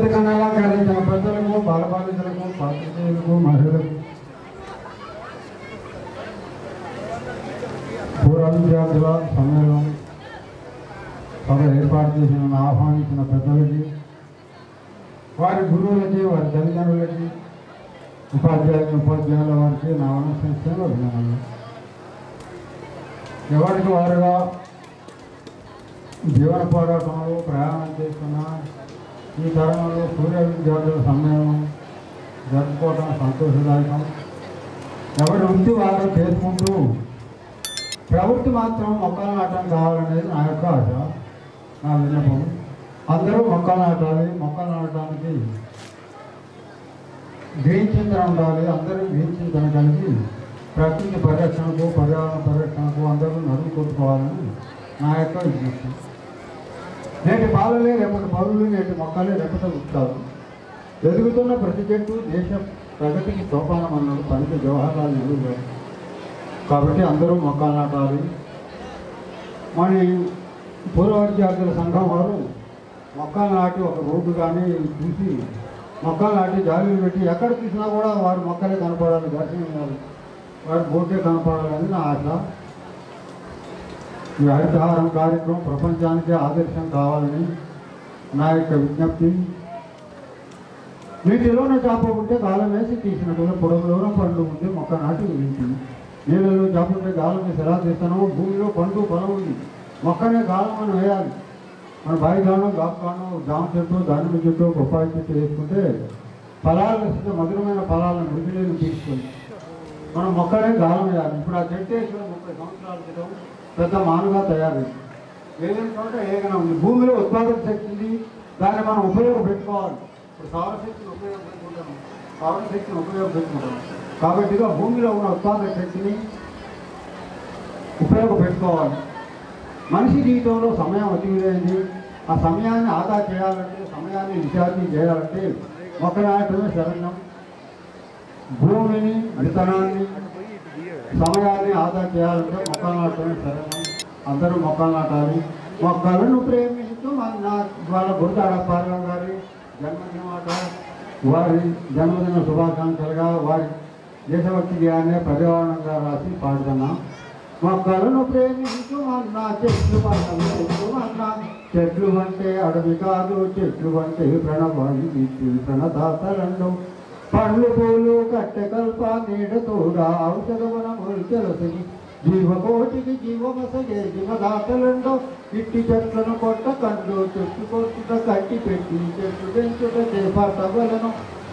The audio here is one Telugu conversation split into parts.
వేదిక అలంకరించిన ప్రజలకు బాలబాలికలకు పాత్రికేయులకు మహిళలకు పూర్వ విద్యార్థుల సమ్మేళనం సభ ఏర్పాటు చేసిన ఆహ్వానించిన పెద్దలకి వారి గురువులకి వారి తల్లిదండ్రులకి ఉపాధ్యాయుల వారికి నా అనుసరిస్తున్న అభినందనలు. ఎవరికి వారుగా జీవన పోరాటంలో ప్రయాణం చేస్తున్న ఈ తరుణంలో సూర్య విద్యార్థుల సమ్మేళనం జరుపుకోవడం సంతోషదాయకం. ఎవరి వృత్తి వారు చేసుకుంటూ ప్రవృత్తి మాత్రం మొక్కలు నాటడం కావాలనేది నా యొక్క ఆశ, నా విన్నపం. అందరూ మొక్కలు నాటాలి. మొక్కలు నాటడానికి గ్రీన్ చింతన ఉండాలి. అందరూ గ్రీన్ చింతన కలిగి ప్రకృతి పరిరక్షణకు పర్యావరణ పరిరక్షణకు అందరూ నడుము కొట్టుకోవాలని నా యొక్క విజ్ఞప్తి. నేటి బాలలే రేపటి పౌరులు, నేటి మొక్కలే రేపటి వృత్తాలు. ఎదుగుతున్న ప్రతి చెట్టు దేశ ప్రగతికి సోపానం అన్నాడు పండిత జవహర్లాల్ నెహ్రూ గారు. కాబట్టి అందరూ మొక్కలు నాటాలి. మరి పూర్వ విద్యార్థుల సంఘం వారు మొక్కలు నాటి ఒక రోడ్డు కానీ చూసి మొక్కలు నాటి జాలీలు పెట్టి ఎక్కడ చూసినా కూడా వారు మొక్కలే కనపడాలి, దర్శనం వారి బోర్డే కనపడాలని నా ఆశ. ఈ హరితహారం కార్యక్రమం ప్రపంచానికి ఆదర్శం కావాలని నా యొక్క విజ్ఞప్తి. నీటిలోనే చేప ఉంటే గాలం వేసి తీసినట్టుగా పొడవులోనే పండు ఉంటే మొక్క నాటి గురించి, నీళ్ళలో చేప ఉంటే గాలం వేసి ఎలా తీస్తానో భూమిలో పండు పొలం ఉంది, మొక్కనే గాలం మనం వేయాలి. మన బాయి గానం, గాపు గానం, జామ చెట్టు, దానిమ్మ చెట్టు, బొప్పాయి చెట్టు వేసుకుంటే ఫలాలు వస్తే మధురమైన ఫలాలను మృదులను తీసుకొని మనం మొక్కనే గాలం వేయాలి. ఇప్పుడు ఆ చెట్టు వేసిన 30 సంవత్సరాల క్రితం పెద్ద మానుగా తయారైంది. ఏదైనా చోట ఏదైనా ఉంది. భూమిలో ఉత్పాదక శక్తి ఉంది, దాన్ని మనం ఉపయోగపెట్టుకోవాలి. ఇప్పుడు సౌరశక్తిని ఉపయోగపెట్టుకుంటాం. కాబట్టి భూమిలో ఉన్న ఉత్పాదక శక్తిని ఉపయోగపెట్టుకోవాలి. మనిషి జీవితంలో సమయం అతివైంది. ఆ సమయాన్ని ఆదా చేయాలంటే, సమయాన్ని విచారణ చేయాలంటే మొక్క నాటమే శరణ్యం. భూమిని, విత్తనాన్ని, సమయాన్ని ఆదా చేయాలంటే మొక్కలు నాటమే శరణ్యం. అందరూ మొక్కలు నాటాలి. మొక్కలను ప్రేమిస్తూ వాళ్ళ గుర్తాడ పార్వం గారి జన్మదిన మాట, వారి జన్మదిన శుభాకాంక్షలుగా వారి దేశభక్తి గేయాన్ని పర్యావరణంగా రాసి పాడుతున్నాం. మొక్కలను ప్రేమించు అన్నా, చెట్లు అన్నా, చెట్లు అంటే అడవి కాదు, చెట్లు అంటే ప్రణవాయి ప్రణదాతలండు. పండ్లు పూలు కట్టె కల్ప నీడతోడా ఔషధవనములు తెలుసుని జీవకోటికి జీవమసగే జీవదాతలండో. ఇట్టి చెట్లను కొట్ట కండు, చెట్టు కొట్టుట కట్టి పెట్టి చెట్టు పెంచుట చేపట్టవలను.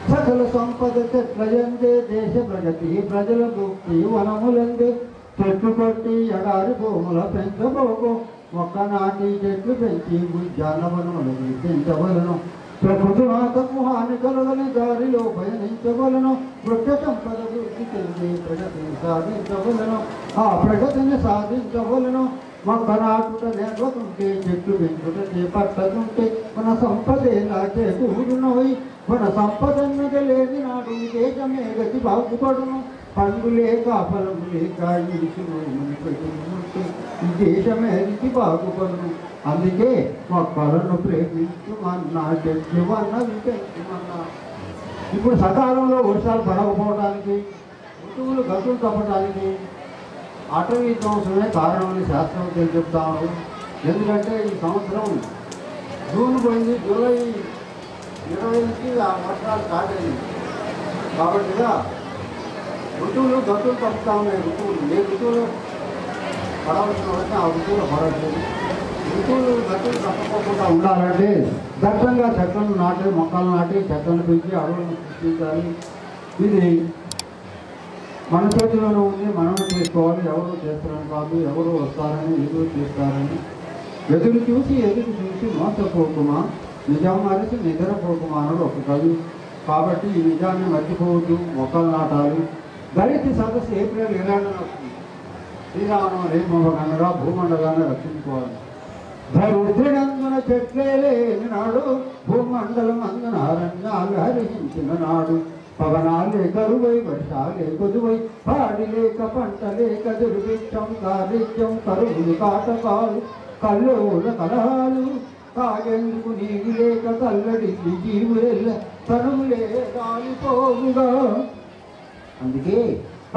సకల సంపద చెట్లయందే దేశ ప్రగతి ప్రజల భక్తి వనములందే. చెట్లు కొట్టి ఎడారి భూముల పెంచబోకు, మొక్క నాటి చెట్లు పెంచి ఉద్యానవనములు పెంచవలను. ప్రకృతి మాతకు హాని కలగని దారిలో పయనించవలను. వృక్ష సంపద వృద్ధి చెంది ప్రగతిని సాధించవలను. ఆ ప్రగతిని సాధించవలను. మొక్క నాటుట నేర్వకుంటే, చెట్లు పెంచుట చేపట్టకుంటే మన సంపదేలా చేకూరునోయి. మన సంపదన్నది లేని నాడు దేశమే గతి బాగుపడును. పండు లేక ఫలము లేక ఈ దేశమే గతి బాగుపడును. అందుకే మొక్కలను ప్రేమించుమన్నా, చెట్లు అన్నవి పెంచుమన్నా. ఇప్పుడు సకాలంలో వర్షాలు పడకపోవడానికి, ఋతువులు గతులు తప్పడానికి అటవీ ధ్వంసమే కారణమని శాస్త్రవేత్తలు చెప్తారు. ఎందుకంటే ఈ సంవత్సరం జూన్ పోయింది, జూలై 20 నుంచి ఆ వర్షాలు స్టార్ట్ అయింది. కాబట్టి ఋతువులు గతులు తప్పుతా ఉన్నాయి. ఏ ఋతువులు పడవలసిన వస్తే ఆ ఋతువులు పడట్లేదు. ఋతువులు గతులు తప్పకుండా ఉండాలంటే దట్టంగా చెట్లను నాటి, మొక్కలు నాటి, చెట్లను పెంచి అడవులను సృష్టించాలి. ఇది మన చేతిలోనే ఉంది, మనమే చేసుకోవాలి. ఎవరు చేస్తారని కాదు, ఎవరు వస్తారని ఎదురు చేస్తారని. ఎదురు చూసి మోసపోకుమా, నిజం మరిచి నిద్రపోకుమా అన్నాడు ఒక కవి. కాబట్టి ఈ నిజాన్ని మర్చిపోవద్దు, మొక్కలు నాటాలి. దళిత సదస్సు ఏప్రిల్ 20 వస్తుంది. శ్రీరామనవమి రేపనగా భూమండలాన్ని రక్షించుకోవాలి. ధరుద్రుడందున చెట్లే లేని నాడు, భూమండలం అందున అరణ్యాలు హరించిన నాడు. పవనాలే కరువై, వర్షాలే కొదువై, పాడి లేక పంట లేక దుర్భిక్షం, దారిద్ర్యం, కరువులు, కాటకాలు, కల్లోల కలహాలు, తాగేందుకు నీరు లేక తల్లడి జీవులెల్ల తనువులే రాలిపోవుగా. అందుకే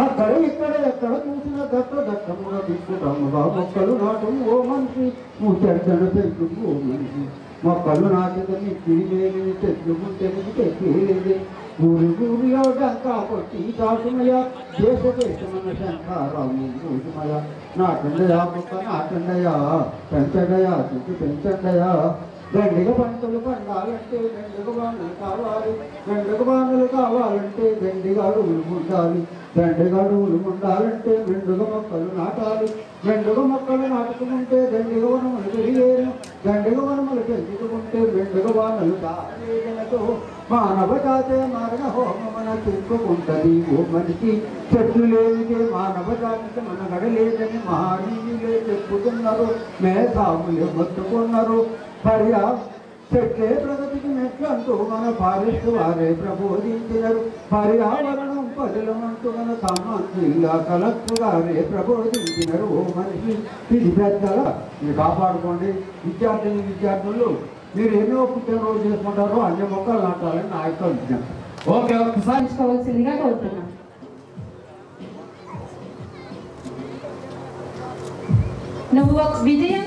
అక్కడ ఇక్కడ ఎక్కడ చూసిన దట్టముగా దిక్కుటముగా మొక్కలు నాటు ఓ మనిషి ముచ్చర్చన పెంచు ఓ మనిషి. మొక్కలు నాటిదని తిరిగేది చెట్లుంటే తెచ్చేది ఊరిలో డంకా కొట్టి చాటుమయ దేశమన్న శంకారాము ఊసుమయ. నాటండయా మొక్క నాటండయా పెంచండయా చెట్టు పెంచండయా. దండిగా పంటలు పండాలంటే దండిగా వానలు కావాలి, దండిగా వానలు కావాలంటే దండిగా అడుగులు ఉండాలి, దండిగా అడుగులు ఉండాలంటే మెండుగా మొక్కలు నాటాలి, మెండుగా మొక్కలు నాటుకుంటే దండిగా వనములు పెరిగేను, దండిగా వనములు పెంచుకుంటే మెండుగా వానలు కాలేదనతో మానవ జాతే మరణ హోమన చెప్పుకుంటది ఓ మనిషి. చెట్లు లేనిదే మానవ జాతికి మనగడలేదని మహానీయులే చెప్పుతున్నారు, మేధావులే మొత్తుకున్నారు. చెట్లే ప్రగతికి మెట్లంటూ మన ఫారెస్ట్ వారే ప్రబోధించినారు, పర్యావరణం పదులమంటూ మన జిల్లా కలెక్టర్ గారే ప్రబోధించినారు ఓ మనిషి. ఇది పెద్దల మీరు కాపాడుకోండి. విద్యార్థులు మీరు ఎన్నో పుట్టినరోజు చేసుకుంటారో అన్ని మొక్కలు నాటాలని నా యొక్క విజ్ఞప్తి. ఓకే, ఒకసారి కావాల్సిందిగా కోరుతున్నాం. నువ్వు విజయం